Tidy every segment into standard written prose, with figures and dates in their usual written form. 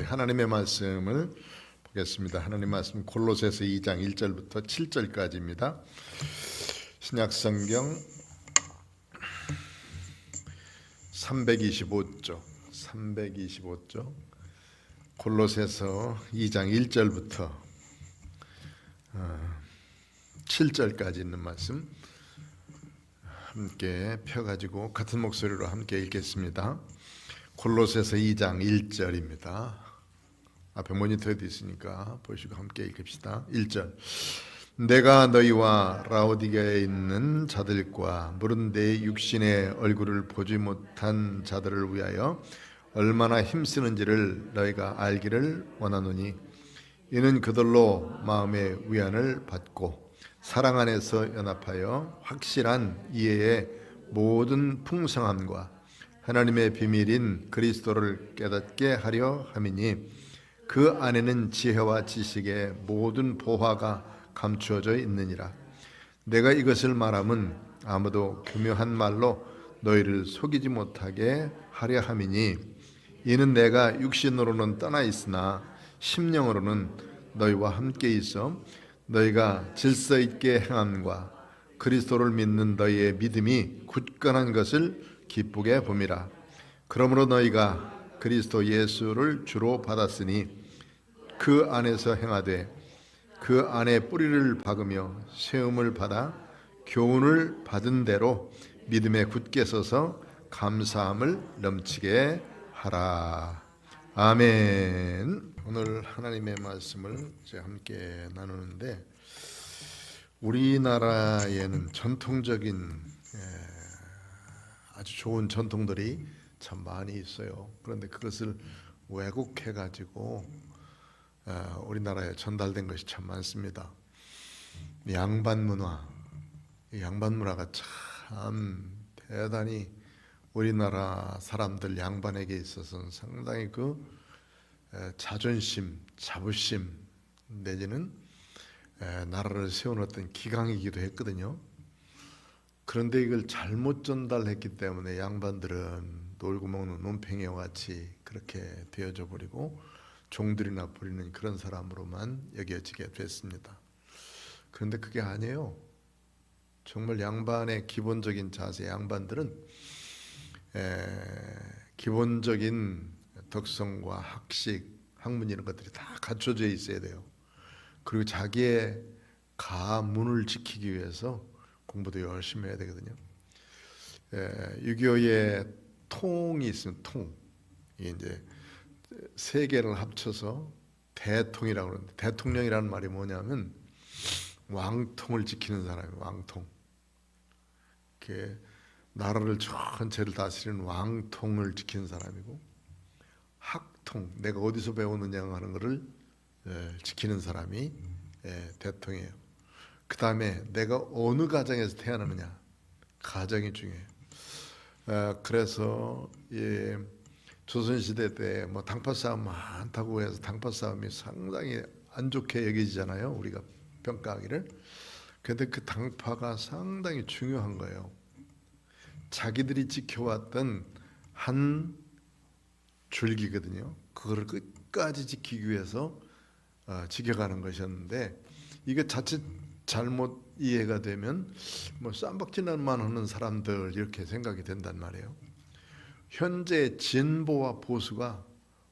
우리 하나님의 말씀을 보겠습니다. 하나님 말씀 골로새서 2장 1절부터 7절까지입니다. 신약성경 325쪽 골로새서 2장 1절부터 7절까지 있는 말씀 함께 펴가지고 같은 목소리로 함께 읽겠습니다. 골로새서 2장 1절입니다. 앞에 모니터에도 있으니까 보시고 함께 읽읍시다. 1절. 내가 너희와 라오디게에 있는 자들과 무른 내 육신의 얼굴을 보지 못한 자들을 위하여 얼마나 힘쓰는지를 너희가 알기를 원하노니, 이는 그들로 마음의 위안을 받고 사랑 안에서 연합하여 확실한 이해의 모든 풍성함과 하나님의 비밀인 그리스도를 깨닫게 하려 함이니, 그 안에는 지혜와 지식의 모든 보화가 감추어져 있느니라. 내가 이것을 말함은 아무도 교묘한 말로 너희를 속이지 못하게 하려 함이니, 이는 내가 육신으로는 떠나 있으나 심령으로는 너희와 함께 있어 너희가 질서 있게 행함과 그리스도를 믿는 너희의 믿음이 굳건한 것을 기쁘게 봄이라. 그러므로 너희가 그리스도 예수를 주로 받았으니 그 안에서 행하되 그 안에 뿌리를 박으며 세움을 받아 교훈을 받은 대로 믿음에 굳게 서서 감사함을 넘치게 하라. 아멘. 오늘 하나님의 말씀을 제가 함께 나누는데, 우리나라에는 전통적인 아주 좋은 전통들이 참 많이 있어요. 그런데 그것을 왜곡해 가지고 우리나라에 전달된 것이 참 많습니다. 양반 문화, 이 양반 문화가 참 대단히 우리나라 사람들 양반에게 있어서는 상당히 그 자존심, 자부심 내지는 나라를 세우는 어떤 기강이기도 했거든요. 그런데 이걸 잘못 전달했기 때문에 양반들은 놀고 먹는 논팽이와 같이 그렇게 되어져 버리고 종들이나 부리는 그런 사람으로만 여겨지게 됐습니다. 그런데 그게 아니에요. 정말 양반의 기본적인 자세, 양반들은 기본적인 덕성과 학식, 학문 이런 것들이 다 갖춰져 있어야 돼요. 그리고 자기의 가문을 지키기 위해서 공부도 열심히 해야 되거든요. 6.25의 통이 있으면 통, 이게 이제 세 개를 합쳐서 대통이라고 그러는데, 대통령이라는 말이 뭐냐면 왕통을 지키는 사람이에요. 왕통. 이렇게 나라를 전체를 다스리는 왕통을 지키는 사람이고, 학통, 내가 어디서 배우느냐 하는 것을 지키는 사람이 대통이에요. 그 다음에 내가 어느 가정에서 태어나느냐, 가정이 중요해요. 그래서 조선시대 때 뭐 당파 싸움 많다고 해서 당파 싸움이 상당히 안 좋게 여겨지잖아요, 우리가 평가하기를. 그런데 그 당파가 상당히 중요한 거예요. 자기들이 지켜왔던 한 줄기거든요. 그거를 끝까지 지키기 위해서 지켜가는 것이었는데, 이게 자칫 잘못 이해가 되면 뭐 쌈박질만 하는 사람들 이렇게 생각이 된단 말이에요. 현재 진보와 보수가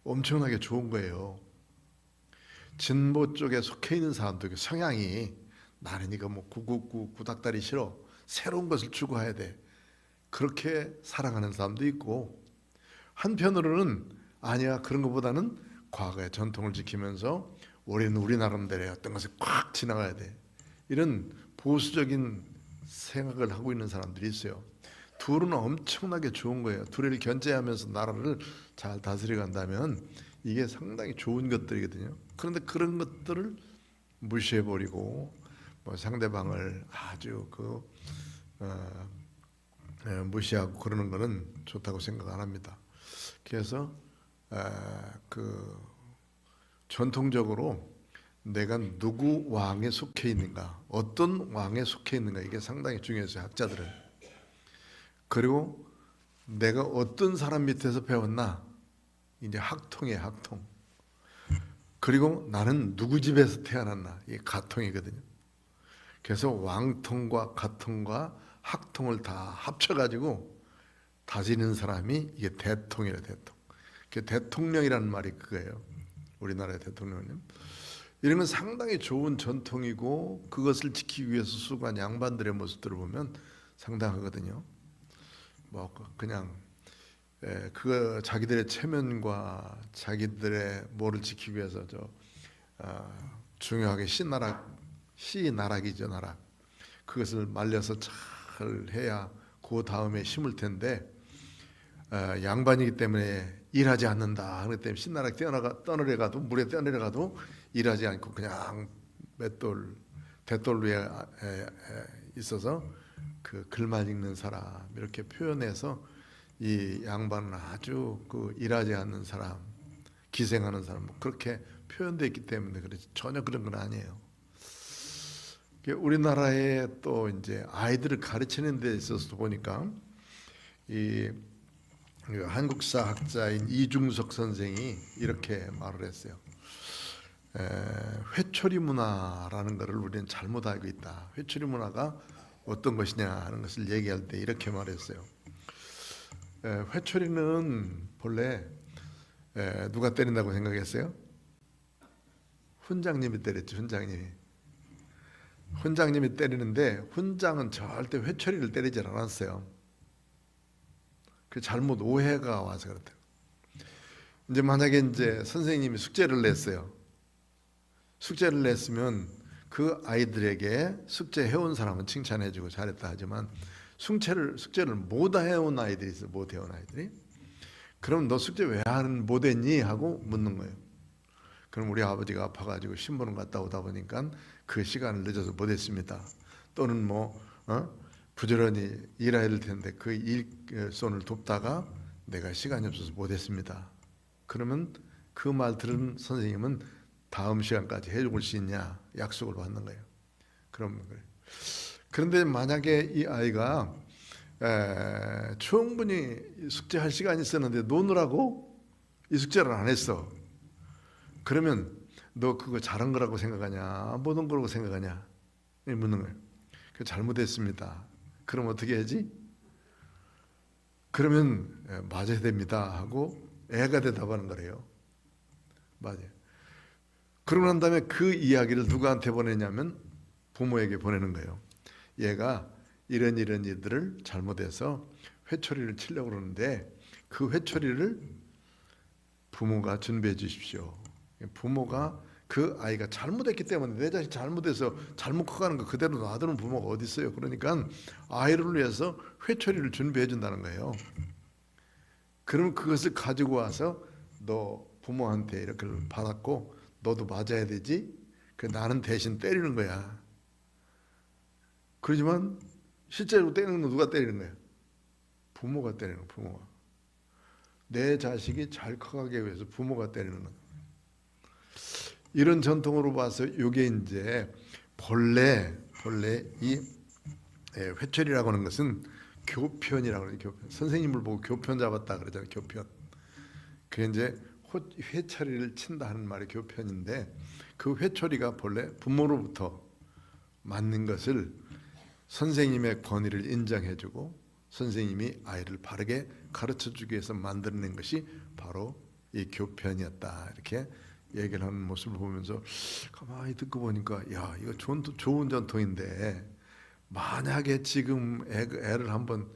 엄청나게 좋은 거예요. 진보 쪽에 속해 있는 사람들 성향이, 나는 이거 뭐 구닥다리 싫어, 새로운 것을 추구해야 돼, 그렇게 사랑하는 사람도 있고, 한편으로는 아니야, 그런 것보다는 과거의 전통을 지키면서 우리는 우리 나름대로의 어떤 것을 꽉 지나가야 돼, 이런 보수적인 생각을 하고 있는 사람들이 있어요. 둘은 엄청나게 좋은 거예요. 둘을 견제하면서 나라를 잘 다스려 간다면 이게 상당히 좋은 것들이거든요. 그런데 그런 것들을 무시해버리고 뭐 상대방을 아주 무시하고 그러는 거는 좋다고 생각 안 합니다. 그래서 전통적으로 내가 누구 왕에 속해 있는가, 어떤 왕에 속해 있는가, 이게 상당히 중요해요, 학자들은. 그리고 내가 어떤 사람 밑에서 배웠나, 이제 학통이에요, 학통. 그리고 나는 누구 집에서 태어났나, 이게 가통이거든요. 그래서 왕통과 가통과 학통을 다 합쳐가지고 다스리는 사람이 이게 대통이래요. 대통. 그 대통령이라는 말이 그거예요. 우리나라의 대통령님. 이런 건 상당히 좋은 전통이고 그것을 지키기 위해서 수고한 양반들의 모습들을 보면 상당하거든요. 뭐 그냥 그 자기들의 체면과 자기들의 뭐를 지키기 위해서 중요하게 시나락이죠, 나락. 그것을 말려서 잘 해야 그 다음에 심을 텐데 양반이기 때문에 일하지 않는다. 그렇기 때문에 신나락 떠내려가도 물에 떠내려가도 일하지 않고 그냥 대돌 위에 있어서 그 글만 읽는 사람 이렇게 표현해서 이 양반은 아주 그 일하지 않는 사람, 기생하는 사람 뭐 그렇게 표현되어 있기 때문에 그렇지 전혀 그런 건 아니에요. 우리나라에 또 이제 아이들을 가르치는 데 있어서 보니까 이 한국사 학자인 이중석 선생이 이렇게 말을 했어요. 회초리 문화라는 것을 우리는 잘못 알고 있다. 회초리 문화가 어떤 것이냐 하는 것을 얘기할 때 이렇게 말했어요. 회초리는 본래 누가 때린다고 생각했어요? 훈장님이 때렸죠. 훈장님이 때리는데 훈장은 절대 회초리를 때리질 않았어요. 그 잘못 오해가 와서 그렇대요. 이제 만약에 이제 선생님이 숙제를 냈어요. 숙제를 냈으면 그 아이들에게 숙제 해온 사람은 칭찬해주고 잘했다 하지만 숙제를 못 해온 아이들이 있어요. 못 해온 아이들이. 그럼 너 숙제 왜 못 했니? 하고 묻는 거예요. 그럼 우리 아버지가 아파가지고 신부름 갔다 오다 보니까 그 시간을 늦어서 못 했습니다. 또는 부지런히 일해야 될 텐데 그 일손을 돕다가 내가 시간이 없어서 못 했습니다. 그러면 그 말 들은 선생님은 다음 시간까지 해줄 수 있냐 약속을 받는 거예요. 그러면 그래요. 그런데 만약에 이 아이가 충분히 숙제할 시간이 있었는데 노느라고 이 숙제를 안 했어. 그러면 너 그거 잘한 거라고 생각하냐 못 한 거라고 생각하냐 묻는 거예요. 그 잘못했습니다. 그럼 어떻게 해야지? 그러면 맞아야 됩니다 하고 애가 대답하는 거래요. 맞아요. 그러고 난 다음에 그 이야기를 누구한테 보내냐면 부모에게 보내는 거예요. 얘가 이런 일들을 잘못해서 회초리를 치려고 그러는데 그 회초리를 부모가 준비해 주십시오. 부모가 그 아이가 잘못했기 때문에 내 자식 잘못해서 잘못 커가는 거 그대로 놔두는 부모가 어디 있어요. 그러니까 아이를 위해서 회초리를 준비해 준다는 거예요. 그럼 그것을 가지고 와서 너 부모한테 이렇게 받았고 너도 맞아야 되지. 나는 대신 때리는 거야. 그러지만 실제로 때리는 건 누가 때리는 거야? 부모가 때리는 거야. 부모가. 내 자식이 잘 커가기 위해서 부모가 때리는 거야. 이런 전통으로 봐서 이게 이제 본래 이 회초리라고 하는 것은 교편이라고 해요. 교편. 선생님을 보고 교편 잡았다 그러잖아요. 교편. 그게 이제 회초리를 친다 하는 말이 교편인데 그 회초리가 본래 부모로부터 맞는 것을 선생님의 권위를 인정해주고 선생님이 아이를 바르게 가르쳐주기 위해서 만들어낸 것이 바로 이 교편이었다. 이렇게 얘기를 하는 모습을 보면서 가만히 듣고 보니까 야 이거 좋은 전통인데 만약에 지금 애를 한번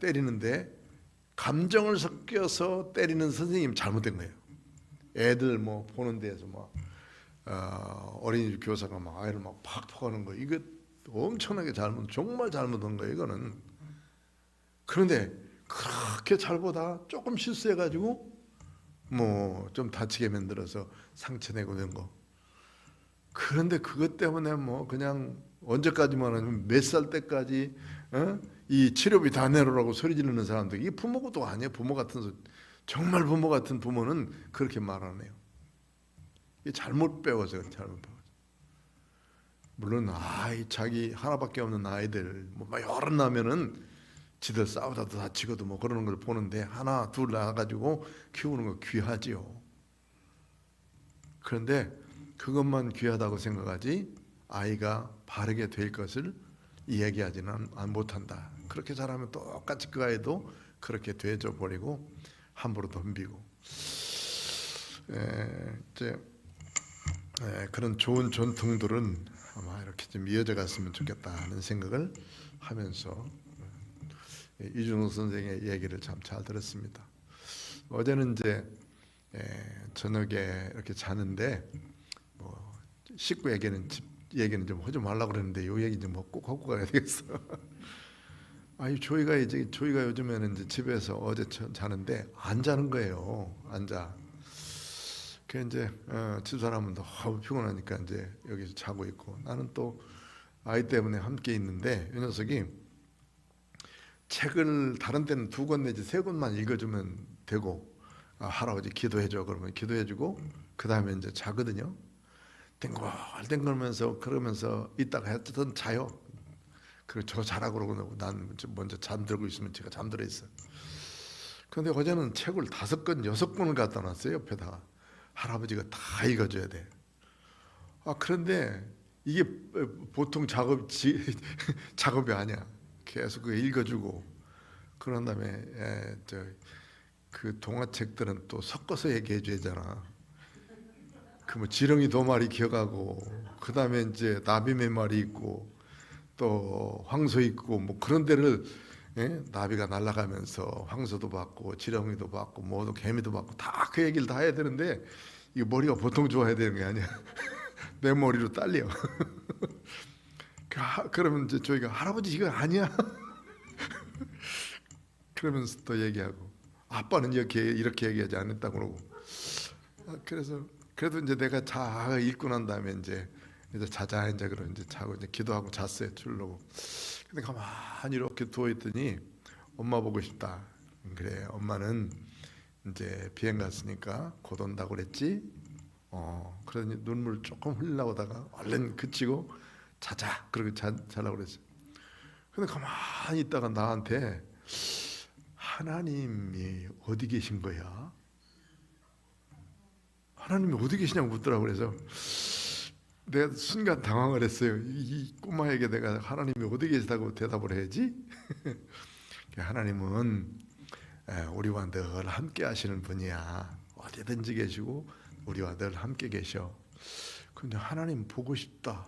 때리는데 감정을 섞여서 때리는 선생님 잘못된 거예요. 애들 뭐 보는 데에서 어린이집 교사가 막 아이를 막 팍팍 하는 거 이거 엄청나게 정말 잘못한 거예요. 이거는. 그런데 그렇게 잘 보다 조금 실수해가지고 뭐 좀 다치게 만들어서 상처 내고 된 거. 그런데 그것 때문에 뭐 그냥 언제까지만 하면 몇 살 때까지 이 치료비 다 내놓으라고 소리 지르는 사람들 이게 부모도 아니에요. 정말 부모 같은 부모는 그렇게 말 안 해요. 이게 잘못 배워서 잘못 배워서. 물론 자기 하나밖에 없는 아이들 뭐 여러 나면은 지들 싸우다도 다치고도 뭐 그러는 걸 보는데 하나 둘 낳아가지고 키우는 거 귀하지요. 그런데 그것만 귀하다고 생각하지 아이가 바르게 될 것을 이야기하지는 못한다. 그렇게 잘하면 똑같이 그 아이도 그렇게 되져 버리고 함부로 덤비고 이제 그런 좋은 전통들은 아마 이렇게 좀 이어져 갔으면 좋겠다 하는 생각을 하면서 이준호 선생의 얘기를 참 잘 들었습니다. 어제는 이제 저녁에 이렇게 자는데 뭐 식구 얘기는 집 얘기는 좀 하지 말라고 그랬는데 요 얘기 좀 꼭 하고 가야 되겠어. 아니 조이가 요즘에는 이제 집에서 어제 자는데 안 자는 거예요. 안 자. 그 이제 집사람은 너무 피곤하니까 이제 여기서 자고 있고 나는 또 아이 때문에 함께 있는데 이 녀석이 책을 다른 때는 2권 내지 3권만 읽어주면 되고 할아버지 기도해줘 그러면 기도해주고 그 다음에 이제 자거든요. 땡글땡글면서 그러면서 있다가 하여튼 자요. 그리고 저 자라고 그러고 난 먼저 잠들고 있으면 제가 잠들어 있어. 그런데 어제는 책을 5권 6권을 갖다 놨어요. 옆에다가 할아버지가 다 읽어줘야 돼. 그런데 이게 보통 작업이 아니야. 계속 그 읽어주고 그런 다음에 그 동화책들은 또 섞어서 얘기해 줘야 되잖아. 그 뭐 지렁이 2마리 기어가고 그 다음에 이제 나비 몇 마리 있고 또 황소 있고 뭐 그런 데를 나비가 날아가면서 황소도 봤고 지렁이도 봤고 뭐도 개미도 봤고 다 그 얘기를 다 해야 되는데 이게 머리가 보통 좋아야 되는 게 아니야. 내 머리로 딸려. 그러면 이제 저희가 할아버지 이거 아니야. 그러면서 또 얘기하고 아빠는 이렇게 얘기하지 않았다고 그러고 그래서 그래도 이제 내가 자 읽고 난 다음에 이제 자자 이제 그런 이제 자고 이제 기도하고 잤어요. 주려고. 근데 가만히 이렇게 누워 있더니 엄마 보고 싶다. 그래 엄마는 이제 비행 갔으니까 곧 온다고 그랬지. 그러더니 눈물 조금 흘리려다가 얼른 그치고 자자 그러고 자려고 그랬어요. 근데 가만히 있다가 나한테 하나님이 어디 계신 거야? 하나님이 어디 계시냐고 묻더라고. 그래서 내가 순간 당황을 했어요. 이 꼬마에게 내가 하나님이 어디 계시다고 대답을 해야지? 하나님은 우리와 늘 함께 하시는 분이야. 어디든지 계시고 우리와 늘 함께 계셔. 근데 하나님 보고 싶다.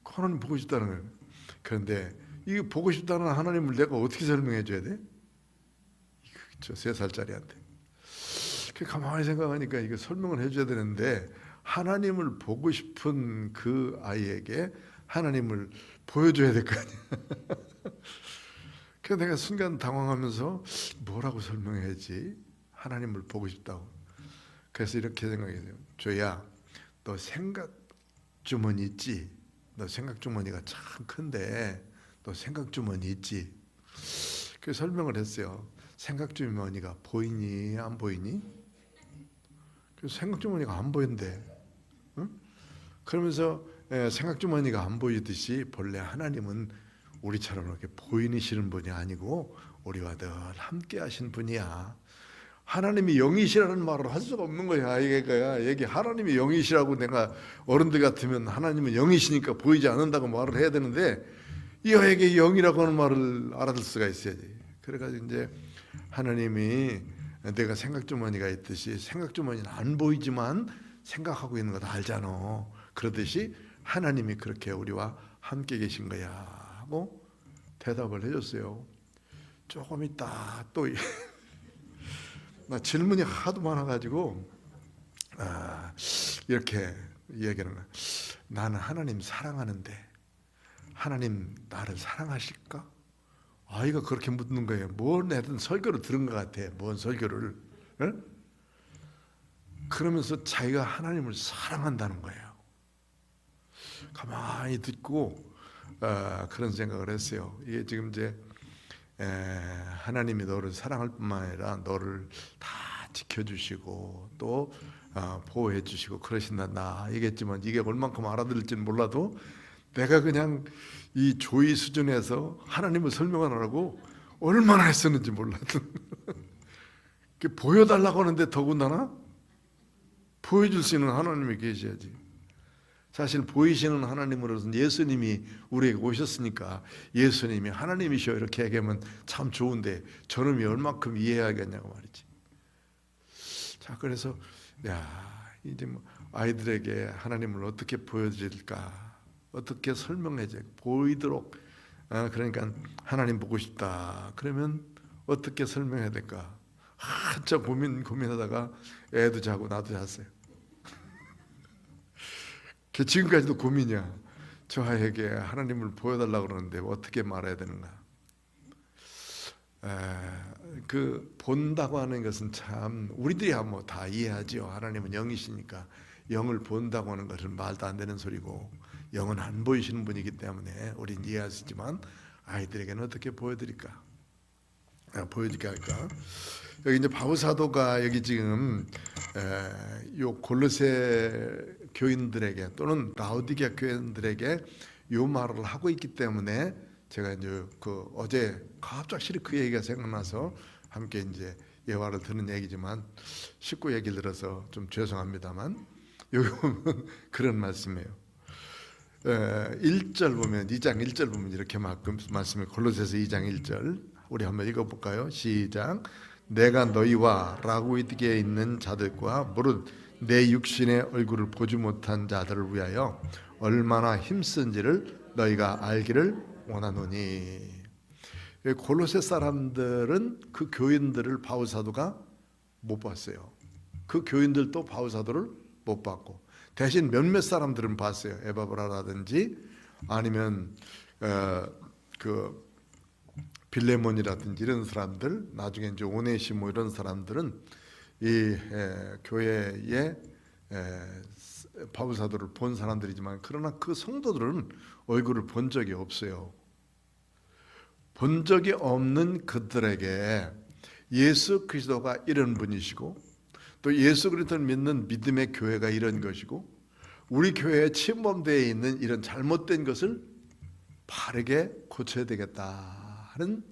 하나님 보고 싶다는 거예요. 그런데 이 보고 싶다는 하나님을 내가 어떻게 설명해 줘야 돼? 저 3살짜리한테. 가만히 생각하니까 이거 설명을 해줘야 되는데 하나님을 보고 싶은 그 아이에게 하나님을 보여줘야 될 거 아니야. 그래서 내가 순간 당황하면서 뭐라고 설명해야지 하나님을 보고 싶다고. 그래서 이렇게 생각했어요. 조야 너 생각 주머니 있지? 너 생각 주머니가 참 큰데 너 생각 주머니 있지? 그래서 설명을 했어요. 생각 주머니가 보이니 안 보이니? 그래서 생각 주머니가 안 보인대. 응? 그러면서 생각 주머니가 안 보이듯이 본래 하나님은 우리처럼 이렇게 보이시는 분이 아니고 우리와 늘 함께 하신 분이야. 하나님이 영이시라는 말을 할 수가 없는 거야. 이게 하나님이 영이시라고 내가 어른들 같으면 하나님은 영이시니까 보이지 않는다고 말을 해야 되는데 이 아이에게 영이라고 하는 말을 알아들 수가 있어야지. 그래가지고 이제 하나님이 내가 생각주머니가 있듯이 생각주머니는 안 보이지만 생각하고 있는 거 다 알잖아. 그러듯이 하나님이 그렇게 우리와 함께 계신 거야 하고 대답을 해줬어요. 조금 있다 또 나 질문이 하도 많아가지고 이렇게 얘기하는 거야. 나는 하나님 사랑하는데 하나님 나를 사랑하실까? 아이가 그렇게 묻는 거예요. 뭔 애든 설교를 들은 것 같아. 뭔 설교를. 에? 그러면서 자기가 하나님을 사랑한다는 거예요. 가만히 듣고 그런 생각을 했어요. 이게 지금 이제 하나님이 너를 사랑할 뿐만 아니라 너를 다 지켜주시고 또 보호해 주시고 그러신다 나 얘기했지만 이게 얼만큼 알아들을지는 몰라도 내가 그냥 이 조이 수준에서 하나님을 설명하느라고 얼마나 했었는지 몰라도 보여달라고 하는데 더군다나 보여줄 수 있는 하나님이 계셔야지. 사실 보이시는 하나님으로서는 예수님이 우리에게 오셨으니까 예수님이 하나님이셔 이렇게 얘기하면 참 좋은데 저놈이 얼마큼 이해하겠냐고 말이지. 자, 그래서 이제 뭐 아이들에게 하나님을 어떻게 보여드릴까, 어떻게 설명해줘 보이도록. 그러니까 하나님 보고 싶다 그러면 어떻게 설명해야 될까 한참 고민하다가 애도 자고 나도 잤어요. 지금까지도 고민이야. 저 아이에게 하나님을 보여달라고 그러는데 어떻게 말해야 되는가. 그 본다고 하는 것은 참 우리들이야 뭐 다 이해하지요. 하나님은 영이시니까 영을 본다고 하는 것은 말도 안 되는 소리고 영은 안 보이시는 분이기 때문에 우린 이해할 수 있지만 아이들에게는 어떻게 보여드릴까? 보여드릴까 할까? 여기 이제 바울 사도가 여기 지금 요 골로새 교인들에게 또는 라오디게아 교인들에게 요 말을 하고 있기 때문에 제가 이제 어제 갑작스레 그 얘기가 생각나서 함께 이제 예화를 듣는 얘기지만 식구 얘기를 들어서 좀 죄송합니다만 여기 보면 그런 말씀이에요. 1절 보면 2장 1절 보면 이렇게 말씀을 골로새서 2장 1절 우리 한번 읽어볼까요? 시작. 내가 너희와 라오디게아에 있는 자들과 무릇 내 육신의 얼굴을 보지 못한 자들을 위하여 얼마나 힘쓴지를 너희가 알기를 원하노니. 골로새 사람들은 그 교인들을 바울 사도가 못 봤어요. 그 교인들도 바울 사도를 못 봤고 대신 몇몇 사람들은 봤어요. 에바브라라든지 아니면 그 빌레몬이라든지 이런 사람들, 나중에 이제 오네시모 이런 사람들은 이 교회에 바울 사도를 본 사람들이지만 그러나 그 성도들은 얼굴을 본 적이 없어요. 본 적이 없는 그들에게 예수 그리스도가 이런 분이시고 또 예수 그리스도를 믿는 믿음의 교회가 이런 것이고 우리 교회에 침범되어 있는 이런 잘못된 것을 바르게 고쳐야 되겠다 하는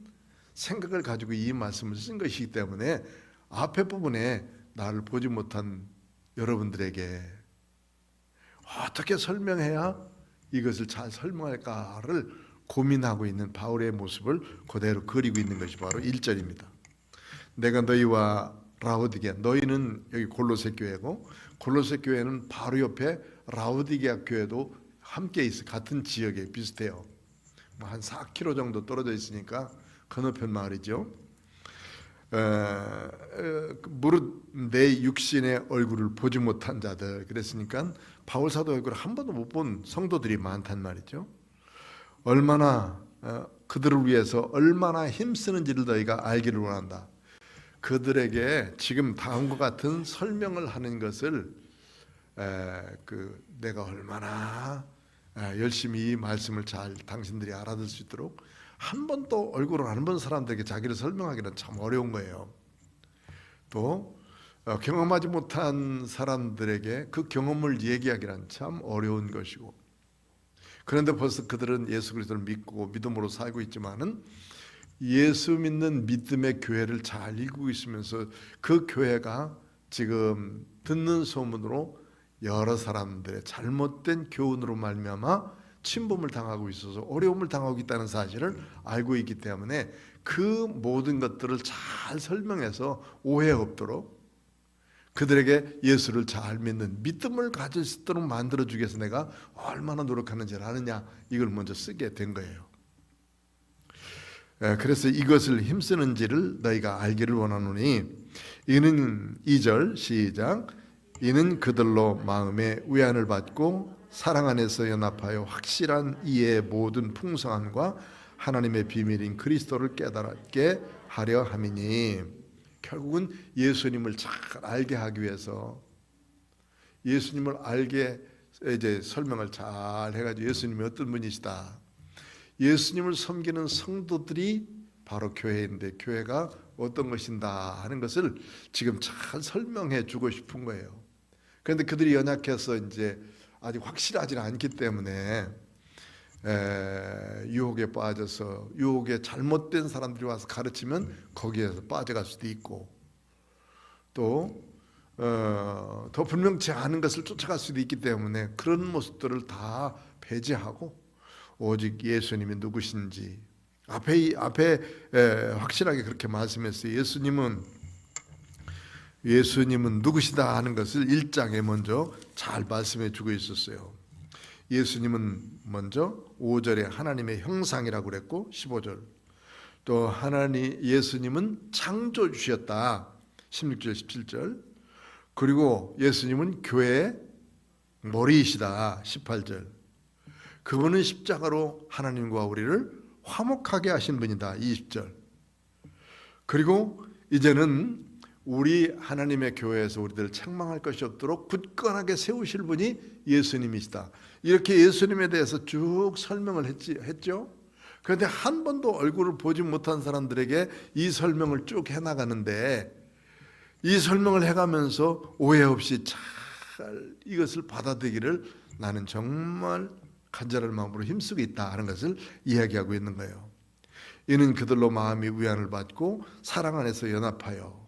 생각을 가지고 이 말씀을 쓴 것이기 때문에 앞에 부분에 나를 보지 못한 여러분들에게 어떻게 설명해야 이것을 잘 설명할까를 고민하고 있는 바울의 모습을 그대로 그리고 있는 것이 바로 1절입니다. 내가 너희와 라오디게아, 너희는 여기 골로새 교회고 골로새 교회는 바로 옆에 라오디게아 교회도 함께 있어. 같은 지역에 비슷해요. 한 4km 정도 떨어져 있으니까 건너편 마을이죠. 무릇 내 육신의 얼굴을 보지 못한 자들. 그랬으니까 바울 사도 얼굴을 한 번도 못 본 성도들이 많단 말이죠. 얼마나 그들을 위해서 얼마나 힘쓰는지를 너희가 알기를 원한다. 그들에게 지금 다음과 같은 설명을 하는 것을 내가 얼마나 열심히 이 말씀을 잘 당신들이 알아들 수 있도록 한 번도 얼굴을 안 본 사람들에게 자기를 설명하기는 참 어려운 거예요. 또 경험하지 못한 사람들에게 그 경험을 얘기하기는 참 어려운 것이고 그런데 벌써 그들은 예수 그리스도를 믿고 믿음으로 살고 있지만은 예수 믿는 믿음의 교회를 잘 이루고 있으면서 그 교회가 지금 듣는 소문으로 여러 사람들의 잘못된 교훈으로 말미암아 침범을 당하고 있어서 어려움을 당하고 있다는 사실을 알고 있기 때문에 그 모든 것들을 잘 설명해서 오해 없도록 그들에게 예수를 잘 믿는 믿음을 가질 수 있도록 만들어주기 위해서 내가 얼마나 노력하는지를 아느냐 이걸 먼저 쓰게 된 거예요. 그래서 이것을 힘쓰는지를 너희가 알기를 원하노니 이는 2절 시작 이는 그들로 마음의 위안을 받고 사랑 안에서 연합하여 확실한 이해의 모든 풍성함과 하나님의 비밀인 그리스도를 깨달게 하려 함이니 결국은 예수님을 잘 알게 하기 위해서 예수님을 알게 이제 설명을 잘 해가지고 예수님이 어떤 분이시다. 예수님을 섬기는 성도들이 바로 교회인데 교회가 어떤 것인가 하는 것을 지금 잘 설명해 주고 싶은 거예요. 그런데 그들이 연약해서 이제 아직 확실하지 않기 때문에 유혹에 빠져서 유혹에 잘못된 사람들이 와서 가르치면 거기에서 빠져갈 수도 있고 또 더 분명치 않은 것을 쫓아갈 수도 있기 때문에 그런 모습들을 다 배제하고 오직 예수님이 누구신지 앞에 확실하게 그렇게 말씀했어요. 예수님은 누구시다 하는 것을 1장에 먼저 잘 말씀해 주고 있었어요. 예수님은 먼저 5절에 하나님의 형상이라고 그랬고 15절 또 예수님은 창조주셨다 16절 17절 그리고 예수님은 교회의 머리이시다 18절 그분은 십자가로 하나님과 우리를 화목하게 하신 분이다 20절 그리고 이제는 우리 하나님의 교회에서 우리들 책망할 것이 없도록 굳건하게 세우실 분이 예수님이시다 이렇게 예수님에 대해서 쭉 설명을 했죠. 그런데 한 번도 얼굴을 보지 못한 사람들에게 이 설명을 쭉 해나가는데 이 설명을 해가면서 오해 없이 잘 이것을 받아들이기를 나는 정말 간절한 마음으로 힘쓰고 있다 하는 것을 이야기하고 있는 거예요. 이는 그들로 마음이 위안을 받고 사랑 안에서 연합하여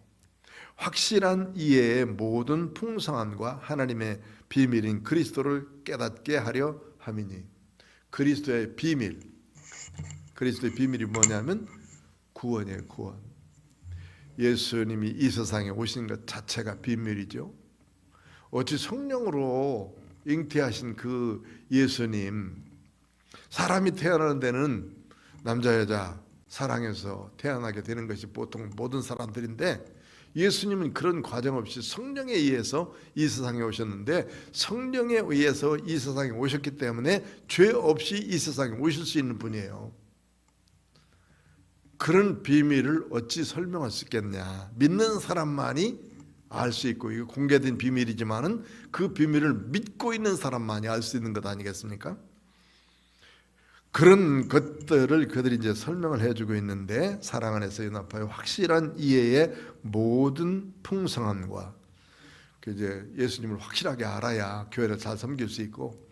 확실한 이해의 모든 풍성함과 하나님의 비밀인 그리스도를 깨닫게 하려 함이니 그리스도의 비밀이 뭐냐면 구원이에요. 구원. 예수님이 이 세상에 오신 것 자체가 비밀이죠. 어찌 성령으로 잉태하신 그 예수님 사람이 태어나는 데는 남자 여자 사랑해서 태어나게 되는 것이 보통 모든 사람들인데 예수님은 그런 과정 없이 성령에 의해서 이 세상에 오셨는데 성령에 의해서 이 세상에 오셨기 때문에 죄 없이 이 세상에 오실 수 있는 분이에요. 그런 비밀을 어찌 설명할 수 있겠냐. 믿는 사람만이 알 수 있고 이거 공개된 비밀이지만은 그 비밀을 믿고 있는 사람만이 알 수 있는 것 아니겠습니까? 그런 것들을 그들이 이제 설명을 해주고 있는데 사랑 안에서 연합하여 확실한 이해의 모든 풍성함과 이제 예수님을 확실하게 알아야 교회를 잘 섬길 수 있고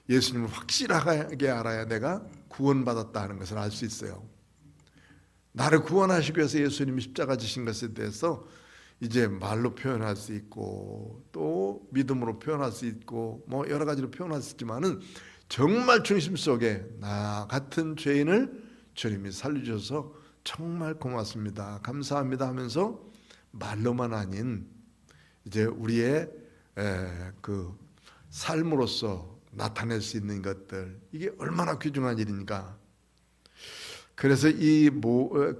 예수님을 확실하게 알아야 내가 구원받았다 하는 것을 알 수 있어요. 나를 구원하시기 위해서 예수님이 십자가 지신 것에 대해서 이제 말로 표현할 수 있고 또 믿음으로 표현할 수 있고 뭐 여러 가지로 표현할 수 있지만은 정말 중심 속에 나 같은 죄인을 주님이 살려주셔서 정말 고맙습니다 감사합니다 하면서 말로만 아닌 이제 우리의 그 삶으로서 나타낼 수 있는 것들 이게 얼마나 귀중한 일입니까? 그래서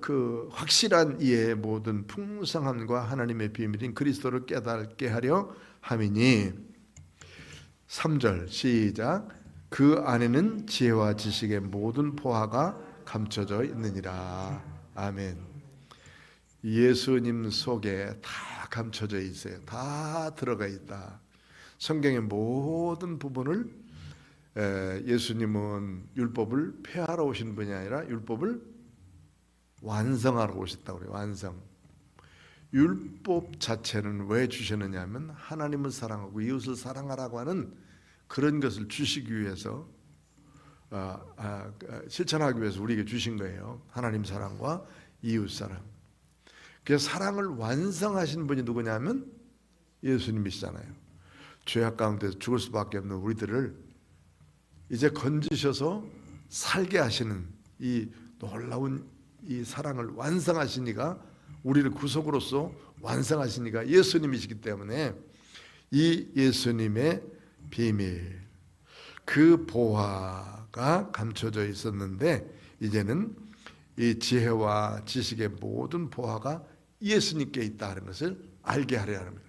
그 확실한 이해의 모든 풍성함과 하나님의 비밀인 그리스도를 깨닫게 하려 함이니 3절 시작 그 안에는 지혜와 지식의 모든 포화가 감춰져 있느니라. 아멘. 예수님 속에 다 감춰져 있어요. 다 들어가 있다. 성경의 모든 부분을 예수님은 율법을 폐하러 오신 분이 아니라 율법을 완성하러 오셨다고 그래요. 완성. 율법 자체는 왜 주셨느냐 하면 하나님을 사랑하고 이웃을 사랑하라고 하는 그런 것을 주시기 위해서 실천하기 위해서 우리에게 주신 거예요. 하나님 사랑과 이웃 사랑. 그래서 사랑을 완성하신 분이 누구냐면 예수님이시잖아요. 죄악 가운데서 죽을 수밖에 없는 우리들을 이제 건지셔서 살게 하시는 이 놀라운 이 사랑을 완성하신 이가 우리를 구속으로서 완성하신 이가 예수님이시기 때문에 이 예수님의 비밀 그 보화가 감춰져 있었는데 이제는 이 지혜와 지식의 모든 보화가 예수님께 있다는 것을 알게 하려 합니다.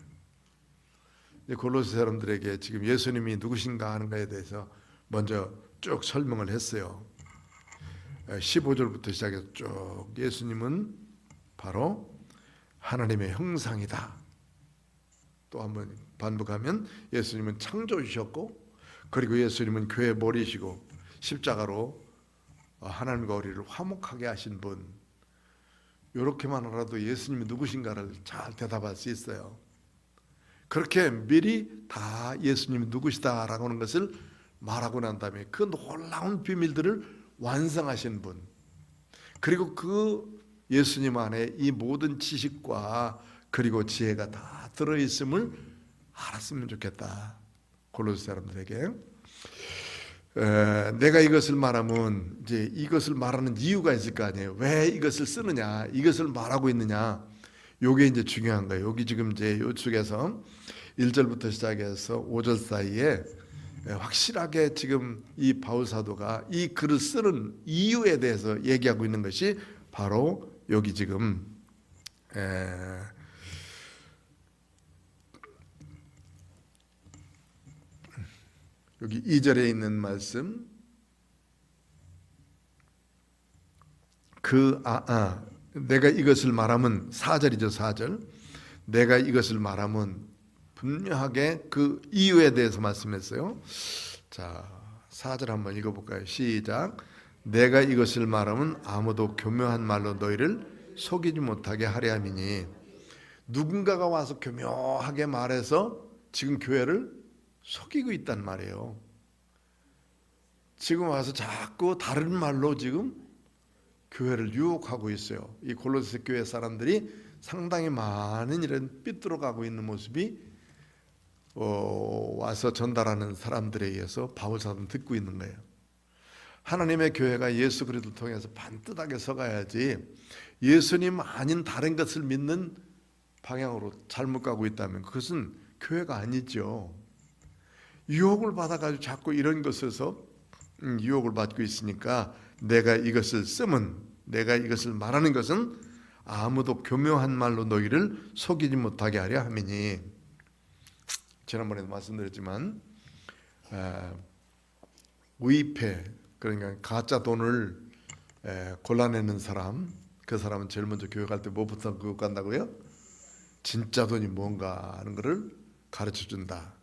골로새 사람들에게 지금 예수님이 누구신가 하는 것에 대해서 먼저 쭉 설명을 했어요. 15절부터 시작해서 쭉 예수님은 바로 하나님의 형상이다. 또 한번 반복하면 예수님은 창조주셨고 그리고 예수님은 교회의 머리시고 십자가로 하나님과 우리를 화목하게 하신 분. 이렇게만 알아도 예수님이 누구신가를 잘 대답할 수 있어요. 그렇게 미리 다 예수님이 누구시다라고 하는 것을 말하고 난 다음에 그 놀라운 비밀들을 완성하신 분 그리고 그 예수님 안에 이 모든 지식과 그리고 지혜가 다 들어있음을 알았으면 좋겠다. 골로새 사람들에게. 내가 이것을 말하면 이제 이것을 말하는 이유가 있을 거 아니에요. 왜 이것을 쓰느냐, 이것을 말하고 있느냐, 요게 이제 중요한 거예요. 여기 지금 이제 요쪽에서 1절부터 시작해서 5절 사이에 확실하게 지금 이 바울 사도가 이 글을 쓰는 이유에 대해서 얘기하고 있는 것이 바로 여기 지금 여기 2절에 있는 말씀, 내가 이것을 말하면 4절이죠. 4절. 내가 이것을 말하면 분명하게 그 이유에 대해서 말씀했어요. 자, 4절 한번 읽어볼까요? 시작. 내가 이것을 말하면 아무도 교묘한 말로 너희를 속이지 못하게 하려 함이니. 누군가가 와서 교묘하게 말해서 지금 교회를 속이고 있단 말이에요. 지금 와서 자꾸 다른 말로 지금 교회를 유혹하고 있어요. 이 골로새 교회 사람들이 상당히 많은 이런 삐뚤어가고 있는 모습이 와서 전달하는 사람들에 의해서 바울 사도는 듣고 있는 거예요. 하나님의 교회가 예수 그리스도를 통해서 반듯하게 서가야지, 예수님 아닌 다른 것을 믿는 방향으로 잘못 가고 있다면 그것은 교회가 아니죠. 유혹을 받아가지고 자꾸 이런 것에서 유혹을 받고 있으니까 내가 이것을 쓰면, 내가 이것을 말하는 것은 아무도 교묘한 말로 너희를 속이지 못하게 하려 함이니. 지난번에도 말씀드렸지만 위패, 그러니까 가짜 돈을 골라내는 사람, 그 사람은 제일 먼저 교회 갈 때 뭐부터 그거 간다고요? 진짜 돈이 뭔가 하는 것을 가르쳐준다.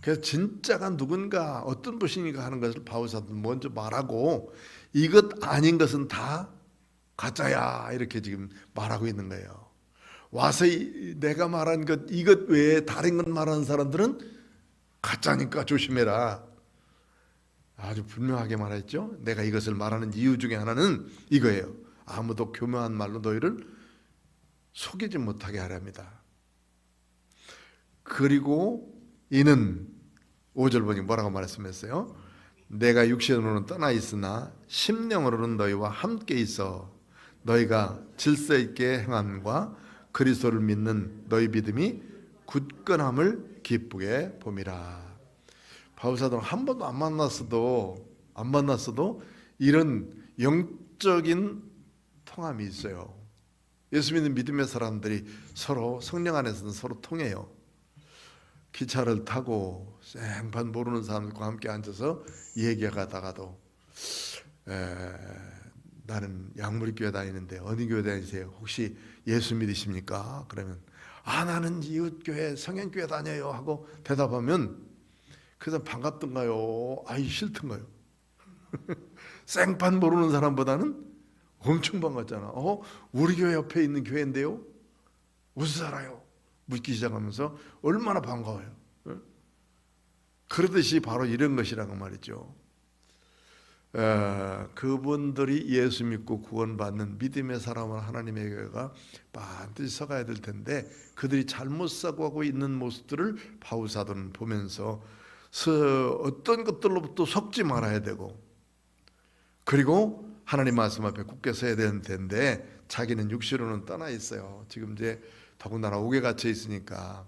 그래서 진짜가 누군가, 어떤 분이니까 하는 것을 바울 사도는 먼저 말하고, 이것 아닌 것은 다 가짜야, 이렇게 지금 말하고 있는 거예요. 와서 내가 말한 것, 이것 외에 다른 것 말하는 사람들은 가짜니까 조심해라. 아주 분명하게 말했죠. 내가 이것을 말하는 이유 중에 하나는 이거예요. 아무도 교묘한 말로 너희를 속이지 못하게 하랍니다. 그리고 이는 5절 보니 뭐라고 말씀했어요? 내가 육신으로는 떠나 있으나 심령으로는 너희와 함께 있어 너희가 질서 있게 행함과 그리스도를 믿는 너희 믿음이 굳건함을 기쁘게 봄이라. 바울 사도는 한 번도 안 만났어도 이런 영적인 통함이 있어요. 예수 믿는 믿음의 사람들이 서로 성령 안에서는 서로 통해요. 기차를 타고 생판 모르는 사람들과 함께 앉아서 얘기하다가도 나는 양무리교회 다니는데 어느 교회 다니세요? 혹시 예수 믿으십니까? 그러면 나는 이웃교회 성현교회 다녀요 하고 대답하면 그래서 반갑던가요? 아이 싫던가요? 생판 모르는 사람보다는 엄청 반갑잖아. 우리 교회 옆에 있는 교회인데요? 어디서 살아요? 묻기 시작하면서 얼마나 반가워요. 그러듯이 바로 이런 것이라고 말이죠. 그분들이 예수 믿고 구원받는 믿음의 사람은 하나님의 교회가 반드시 서가야 될 텐데, 그들이 잘못 사고하고 있는 모습들을 바울 사도는 보면서 어떤 것들로부터 속지 말아야 되고, 그리고 하나님 말씀 앞에 굳게 서야 되는 텐데 자기는 육신으로는 떠나 있어요. 지금 이제 더군다나 옥에 갇혀 있으니까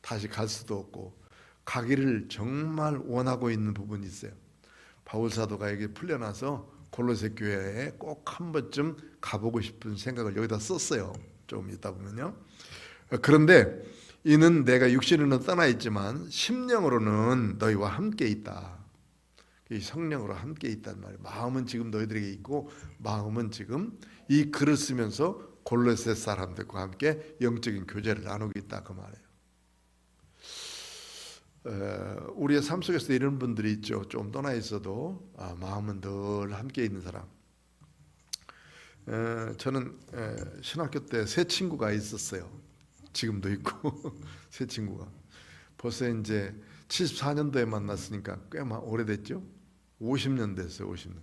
다시 갈 수도 없고, 가기를 정말 원하고 있는 부분이 있어요. 바울 사도가 여기 풀려나서 골로새 교회에 꼭 한 번쯤 가보고 싶은 생각을 여기다 썼어요. 조금 있다 보면요. 그런데 이는 내가 육신으로는 떠나 있지만 심령으로는 너희와 함께 있다. 이 성령으로 함께 있단 말이에요. 마음은 지금 너희들에게 있고, 마음은 지금 이 글을 쓰면서 골로새 사람들과 함께 영적인 교제를 나누고 있다, 그 말이에요. 우리의 삶 속에서 이런 분들이 있죠. 좀 떠나 있어도 마음은 늘 함께 있는 사람. 저는 신학교 때 새 친구가 있었어요. 지금도 있고 새 친구가 벌써 이제 74년도에 만났으니까 꽤 오래됐죠. 50년 됐어요. 50년.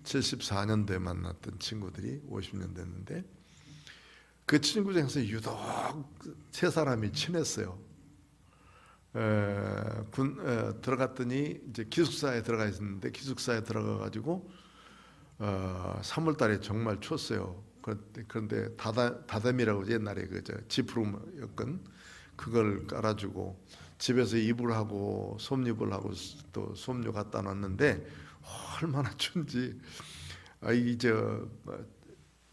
74년도에 만났던 친구들이 50년 됐는데, 그 친구 중에서 유독 세 사람이 친했어요. 들어갔더니 이제 기숙사에 들어가 있었는데, 기숙사에 들어가 가지고 3월달에 정말 추웠어요. 그런데 다담이라고 옛날에 그저 지프룸 여건 그걸 깔아주고 집에서 이불 하고 솜잎을 하고 또 솜료 갖다 놨는데 얼마나 추운지.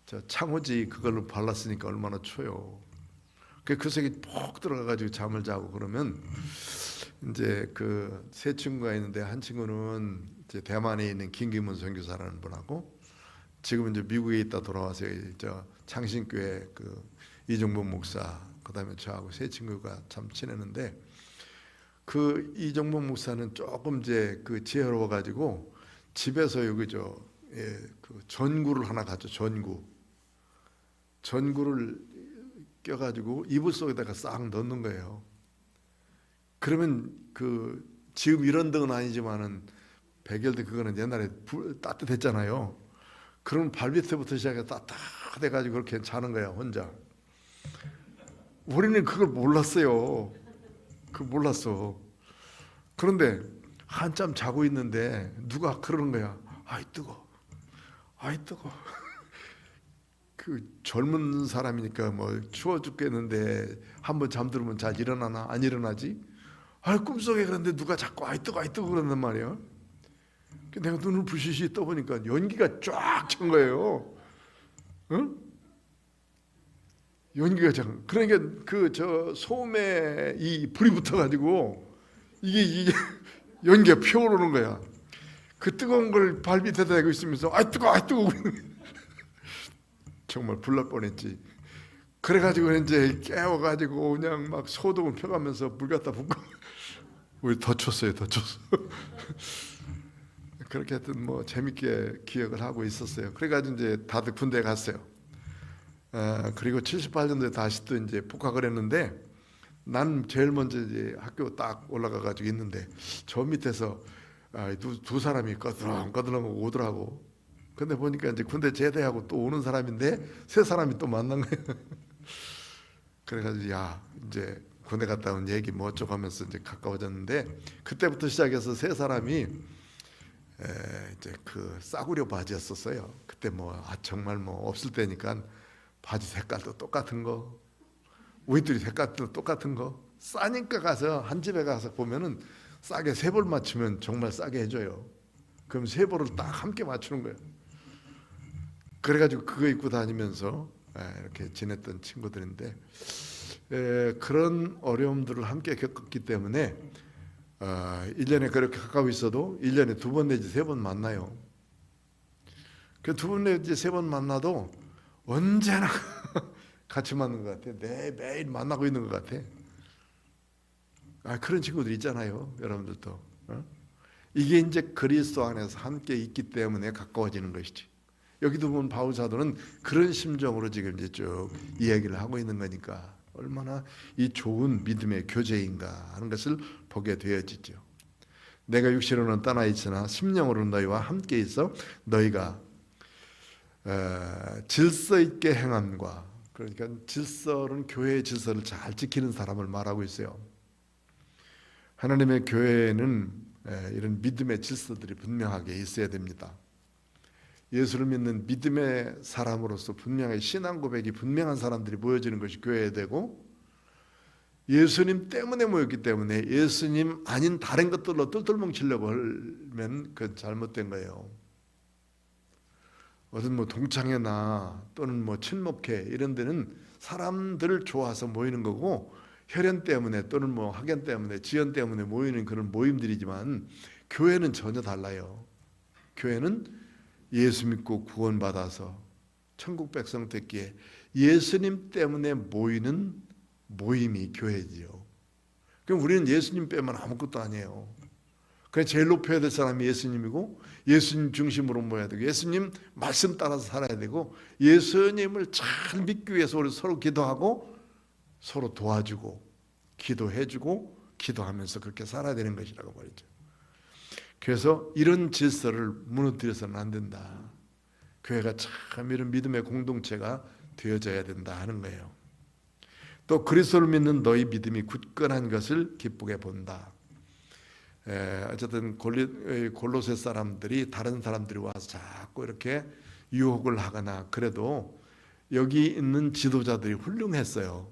저 창호지 그걸로 발랐으니까 얼마나 추워요. 그 속에 푹 들어가가지고 잠을 자고 그러면 이제 그 세 친구가 있는데, 한 친구는 이제 대만에 있는 김기문 선교사라는 분하고, 지금 이제 미국에 있다 돌아와서 저 창신교회 그 이종범 목사, 그다음에 저하고 세 친구가 참 친했는데, 그 이종범 목사는 조금 이제 그 지혜로워 가지고 집에서 여기 그 전구를 하나 가져, 전구를 껴가지고 이불 속에다가 싹 넣는 거예요. 그러면 그 지금 이런 등은 아니지만은 백열등 그거는 옛날에 따뜻했잖아요. 그러면 발밑에부터 시작해서 따뜻해가지고 그렇게 자는 거야, 혼자. 우리는 그걸 몰랐어요. 몰랐어. 그런데 한참 자고 있는데 누가 그러는 거야. 아이 뜨거. 그 젊은 사람이니까 뭐 추워 죽겠는데 한번 잠들면 잘 일어나나? 안 일어나지? 꿈속에 그런데 누가 자꾸 아이 뜨거 그런단 말이야. 내가 눈을 부시시 떠보니까 연기가 쫙 찬 거예요. 응? 연기가 참. 그러니까 그 저 소음에 이 불이 붙어가지고 이게 연기가 피어오르는 거야. 그 뜨거운 걸 발밑에다 대고 있으면서 아이 뜨거. 정말 불날 뻔했지. 그래가지고 이제 깨워가지고 그냥 막 소독을 펴가면서 물 갖다 붓고 우리 더 쳤어요. 그렇게 하여튼 뭐 재밌게 기억을 하고 있었어요. 그래가지고 이제 다들 군대 갔어요. 그리고 78년도에 다시 또 이제 복학을 했는데, 난 제일 먼저 이제 학교 딱 올라가가지고 있는데 저 밑에서 두 사람이 꺼드렁 오더라고. 근데 보니까 이제 군대 제대하고 또 오는 사람인데 세 사람이 또 만난 거예요. 그래가지고 야 이제 군대 갔다 온 얘기 뭐 어쩌고 하면서 이제 가까워졌는데, 그때부터 시작해서 세 사람이 이제 그 싸구려 바지였었어요. 그때 뭐 정말 뭐 없을 때니까 바지 색깔도 똑같은 거, 우리들이 색깔도 똑같은 거, 싸니까 가서 한 집에 가서 보면은 싸게 세 벌 맞추면 정말 싸게 해줘요. 그럼 세 벌을 딱 함께 맞추는 거예요. 그래가지고 그거 입고 다니면서 이렇게 지냈던 친구들인데, 그런 어려움들을 함께 겪었기 때문에 1년에 그렇게 가까워 있어도 1년에 2번 내지 3번 만나요. 그 2번 내지 3번 만나도 언제나 같이 만나는 것 같아. 매일 만나고 있는 것 같아. 그런 친구들 있잖아요, 여러분들도. 이게 이제 그리스도 안에서 함께 있기 때문에 가까워지는 것이지. 여기도 보면 바울 사도는 그런 심정으로 지금 이제 쭉 이야기를 하고 있는 거니까 얼마나 이 좋은 믿음의 교제인가 하는 것을 보게 되어지죠. 내가 육신으로는 떠나 있으나 심령으로는 너희와 함께 있어 너희가 질서 있게 행함과, 그러니까 질서는 교회의 질서를 잘 지키는 사람을 말하고 있어요. 하나님의 교회에는 이런 믿음의 질서들이 분명하게 있어야 됩니다. 예수를 믿는 믿음의 사람으로서 분명히 신앙 고백이 분명한 사람들이 모여지는 것이 교회에 되고, 예수님 때문에 모였기 때문에 예수님 아닌 다른 것들로 똘똘뭉치려고 하면 그건 잘못된 거예요. 어떤 뭐 동창회나 또는 뭐 친목회 이런 데는 사람들을 좋아서 모이는 거고, 혈연 때문에 또는 뭐 학연 때문에 지연 때문에 모이는 그런 모임들이지만, 교회는 전혀 달라요. 교회는 예수 믿고 구원받아서 천국 백성 됐기에 예수님 때문에 모이는 모임이 교회지요. 그럼 우리는 예수님 빼면 아무것도 아니에요. 그래서 제일 높여야 될 사람이 예수님이고, 예수님 중심으로 모여야 되고, 예수님 말씀 따라서 살아야 되고, 예수님을 잘 믿기 위해서 우리 서로 기도하고 서로 도와주고 기도해주고 기도하면서 그렇게 살아야 되는 것이라고 말이죠. 그래서 이런 질서를 무너뜨려서는 안 된다. 교회가 참 이런 믿음의 공동체가 되어져야 된다 하는 거예요. 또 그리스도를 믿는 너희 믿음이 굳건한 것을 기쁘게 본다. 어쨌든 골로새 사람들이 다른 사람들이 와서 자꾸 이렇게 유혹을 하거나 그래도 여기 있는 지도자들이 훌륭했어요.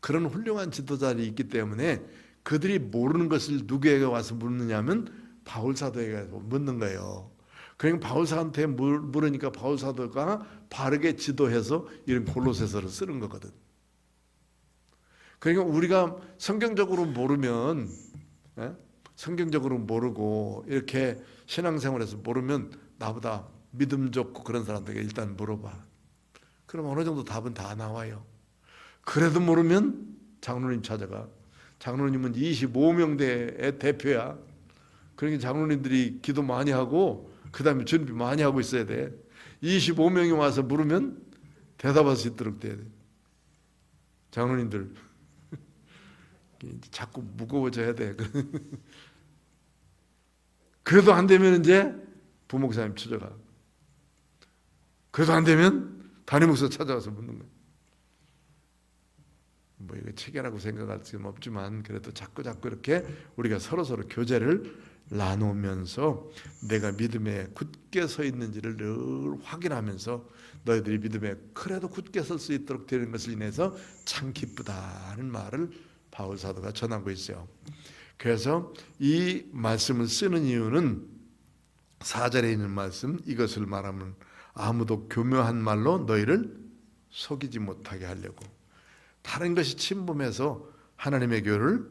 그런 훌륭한 지도자들이 있기 때문에 그들이 모르는 것을 누구에게 와서 묻느냐면 바울 사도에게 묻는 거예요. 그러니까 바울 사도한테 물으니까 바울 사도가 바르게 지도해서 이런 골로새서를 쓰는 거거든. 그러니까 우리가 성경적으로 모르면, 성경적으로 모르고 이렇게 신앙생활에서 모르면 나보다 믿음 좋고 그런 사람들에게 일단 물어봐. 그럼 어느 정도 답은 다 나와요. 그래도 모르면 장로님 찾아가. 장로님은 25명대의 대표야. 그러니까 장로님들이 기도 많이 하고 그 다음에 준비 많이 하고 있어야 돼. 25명이 와서 물으면 대답할 수 있도록 돼야 돼. 장로님들 자꾸 무거워져야 돼. 그래도 안 되면 이제 부목사님 찾아가. 그래도 안 되면 담임 목사 찾아와서 묻는 거예요. 뭐 이거 체계라고 생각할 수는 없지만 그래도 자꾸 이렇게 우리가 서로 교제를 나누면서 내가 믿음에 굳게 서 있는지를 늘 확인하면서 너희들이 믿음에 그래도 굳게 설 수 있도록 되는 것을 인해서 참 기쁘다는 말을 바울 사도가 전하고 있어요. 그래서 이 말씀을 쓰는 이유는 4절에 있는 말씀, 이것을 말하면 아무도 교묘한 말로 너희를 속이지 못하게 하려고. 다른 것이 침범해서 하나님의 교회를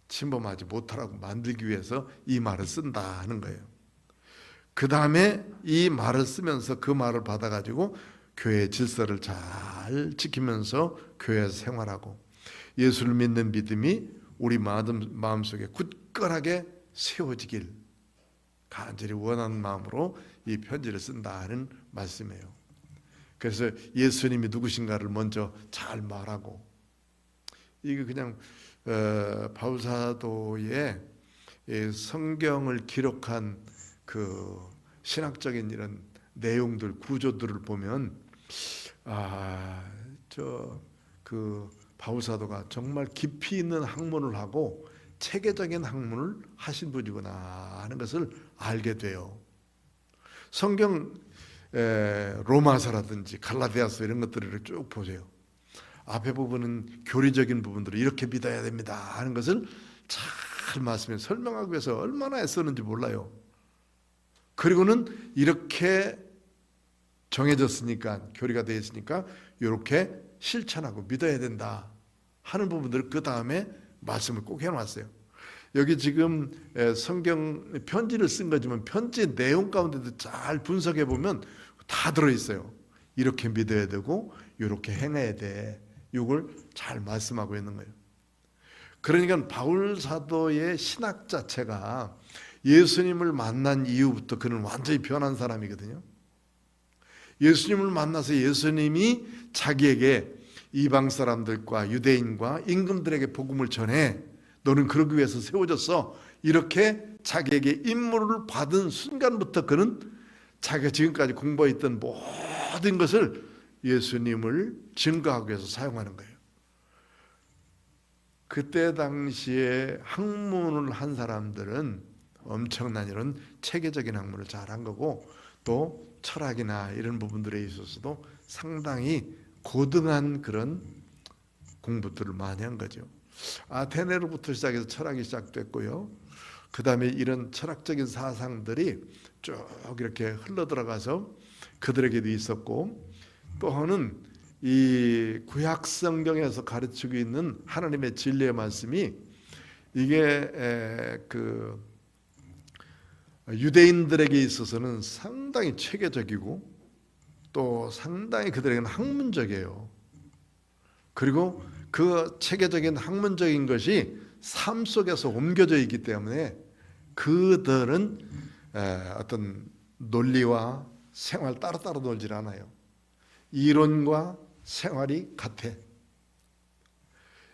침범하지 못하라고 만들기 위해서 이 말을 쓴다 하는 거예요. 그 다음에 이 말을 쓰면서 그 말을 받아가지고 교회의 질서를 잘 지키면서 교회에서 생활하고 예수를 믿는 믿음이 우리 마음속에 굳건하게 세워지길 간절히 원하는 마음으로 이 편지를 쓴다 하는 말씀이에요. 그래서 예수님이 누구신가를 먼저 잘 말하고, 이게 그냥 바울 사도의 성경을 기록한 그 신학적인 이런 내용들, 구조들을 보면 바울 사도가 정말 깊이 있는 학문을 하고 체계적인 학문을 하신 분이구나 하는 것을 알게 돼요. 성경 로마서라든지 갈라디아서 이런 것들을 쭉 보세요. 앞에 부분은 교리적인 부분들을 이렇게 믿어야 됩니다 하는 것을 잘 말씀해 설명하기 위해서 얼마나 애쓰는지 몰라요. 그리고는 이렇게 정해졌으니까, 교리가 되어 있으니까 이렇게 실천하고 믿어야 된다 하는 부분들을 그 다음에 말씀을 꼭 해놨어요. 여기 지금 성경 편지를 쓴 거지만 편지 내용 가운데도 잘 분석해 보면 다 들어있어요. 이렇게 믿어야 되고 이렇게 행해야 돼. 이걸 잘 말씀하고 있는 거예요. 그러니까 바울 사도의 신학 자체가 예수님을 만난 이후부터 그는 완전히 변한 사람이거든요. 예수님을 만나서 예수님이 자기에게 이방 사람들과 유대인과 임금들에게 복음을 전해. 너는 그러기 위해서 세워졌어. 이렇게 자기에게 임무를 받은 순간부터 그는 자기가 지금까지 공부했던 모든 것을 예수님을 증거하기 위해서 사용하는 거예요. 그때 당시에 학문을 한 사람들은 엄청난 이런 체계적인 학문을 잘한 거고, 또 철학이나 이런 부분들에 있어서도 상당히 고등한 그런 공부들을 많이 한 거죠. 아테네로부터 시작해서 철학이 시작됐고요. 그 다음에 이런 철학적인 사상들이 쭉 이렇게 흘러들어가서 그들에게도 있었고, 또 하나는 이 구약 성경에서 가르치고 있는 하나님의 진리의 말씀이 이게 그 유대인들에게 있어서는 상당히 체계적이고 또 상당히 그들에게는 학문적이에요. 그리고 그 체계적인 학문적인 것이 삶 속에서 옮겨져 있기 때문에 그들은 어떤 논리와 생활 따로따로 놀질 않아요. 이론과 생활이 같아.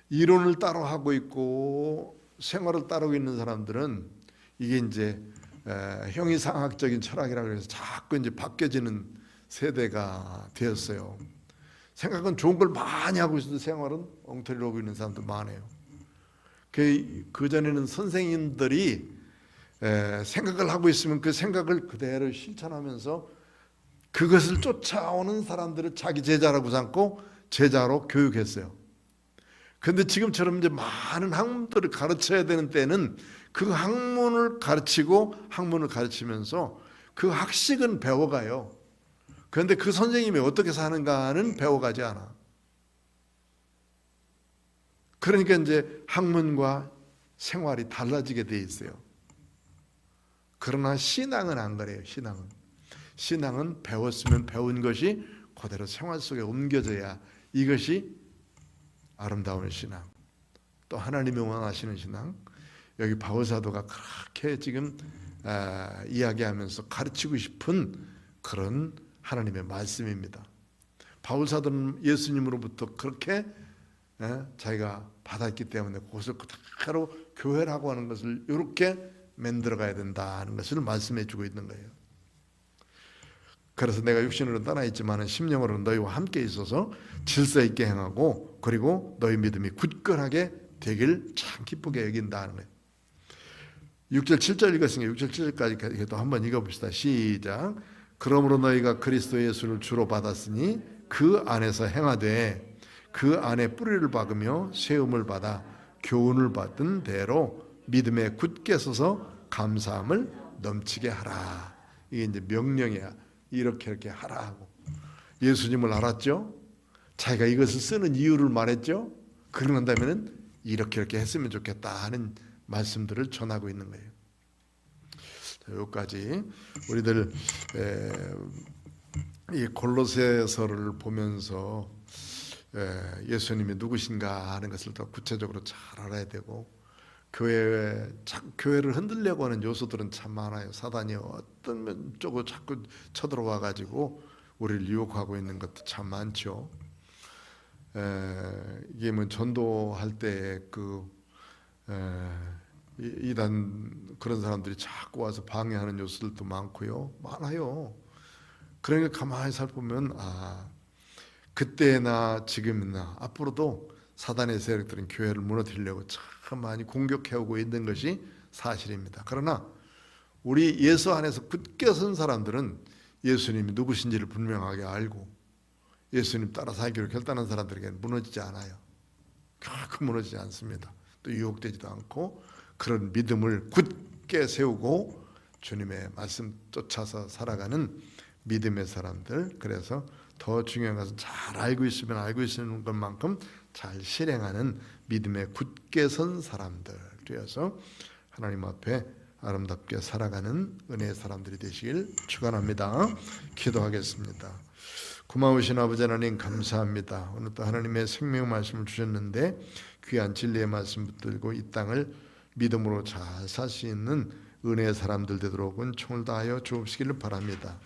이론을 따로 하고 있고 생활을 따르고 있는 사람들은 이게 이제 형이상학적인 철학이라고 해서 자꾸 이제 바뀌어지는 세대가 되었어요. 생각은 좋은 걸 많이 하고 있어도 생활은 엉터리로 하고 있는 사람도 많아요. 그전에는 선생님들이 생각을 하고 있으면 그 생각을 그대로 실천하면서 그것을 쫓아오는 사람들을 자기 제자라고 삼고 제자로 교육했어요. 그런데 지금처럼 이제 많은 학문들을 가르쳐야 되는 때는 그 학문을 가르치고 학문을 가르치면서 그 학식은 배워가요. 그런데 그 선생님이 어떻게 사는가는 배워가지 않아. 그러니까 이제 학문과 생활이 달라지게 돼 있어요. 그러나 신앙은 안 그래요. 신앙은 배웠으면 배운 것이 그대로 생활 속에 옮겨져야 이것이 아름다운 신앙, 또 하나님이 원하시는 신앙. 여기 바울 사도가 그렇게 지금 이야기하면서 가르치고 싶은 그런 하나님의 말씀입니다. 바울 사도는 예수님으로부터 그렇게 자기가 받았기 때문에 그것을 그대로 교회라고 하는 것을 이렇게 만들어가야 된다는 것을 말씀해 주고 있는 거예요. 그래서 내가 육신으로 떠나 있지만 심령으로 너희와 함께 있어서 질서 있게 행하고 그리고 너희 믿음이 굳건하게 되길 참 기쁘게 여긴다는 거예요. 6절 7절 읽었으니까 6절 7절까지 또 한번 읽어봅시다. 시작. 그러므로 너희가 그리스도 예수를 주로 받았으니 그 안에서 행하되 그 안에 뿌리를 박으며 세움을 받아 교훈을 받은 대로 믿음에 굳게 서서 감사함을 넘치게 하라. 이게 이제 명령이야. 이렇게 하라 하고. 예수님을 알았죠? 자기가 이것을 쓰는 이유를 말했죠? 그러고 난다면은 이렇게 했으면 좋겠다 하는 말씀들을 전하고 있는 거예요. 자, 여기까지 우리들 이 골로새서를 보면서 예수님이 누구신가 하는 것을 더 구체적으로 잘 알아야 되고, 교회를 흔들려고 하는 요소들은 참 많아요. 사단이 어떤 쪽으로 자꾸 쳐들어와 가지고 우리를 유혹하고 있는 것도 참 많죠. 이게 뭐 전도할 때 이단 그런 사람들이 자꾸 와서 방해하는 요소들도 많아요. 그러니까 가만히 살펴보면 그때나 지금이나 앞으로도 사단의 세력들은 교회를 무너뜨리려고 참 많이 공격해오고 있는 것이 사실입니다. 그러나 우리 예수 안에서 굳게 선 사람들은 예수님이 누구신지를 분명하게 알고 예수님 따라 살기로 결단한 사람들에게는 무너지지 않아요. 결코 무너지지 않습니다. 또 유혹되지도 않고 그런 믿음을 굳게 세우고 주님의 말씀 쫓아서 살아가는 믿음의 사람들. 그래서 더 중요한 것은 잘 알고 있으면 알고 있는 것만큼 잘 실행하는 믿음에 굳게 선 사람들 되어서 하나님 앞에 아름답게 살아가는 은혜의 사람들이 되시길 축원합니다. 기도하겠습니다. 고마우신 아버지 하나님 감사합니다. 오늘 또 하나님의 생명 말씀을 주셨는데 귀한 진리의 말씀 붙들고 이 땅을 믿음으로 잘 살 수 있는 은혜의 사람들 되도록 은총을 다하여 주옵시기를 바랍니다.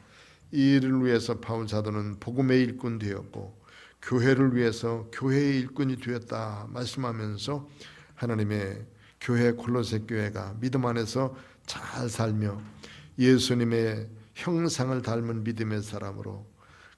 이 일을 위해서 바울 사도는 복음의 일꾼 되었고 교회를 위해서 교회의 일꾼이 되었다 말씀하면서 하나님의 교회 골로새 교회가 믿음 안에서 잘 살며 예수님의 형상을 닮은 믿음의 사람으로,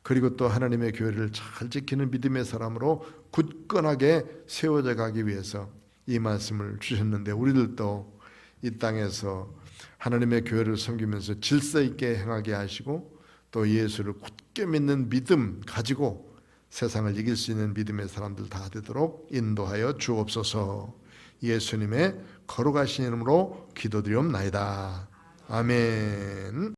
그리고 또 하나님의 교회를 잘 지키는 믿음의 사람으로 굳건하게 세워져 가기 위해서 이 말씀을 주셨는데, 우리들도 이 땅에서 하나님의 교회를 섬기면서 질서 있게 행하게 하시고 또 예수를 굳게 믿는 믿음 가지고 세상을 이길 수 있는 믿음의 사람들 다 되도록 인도하여 주옵소서. 예수님의 거룩하신 이름으로 기도드리옵나이다. 아멘.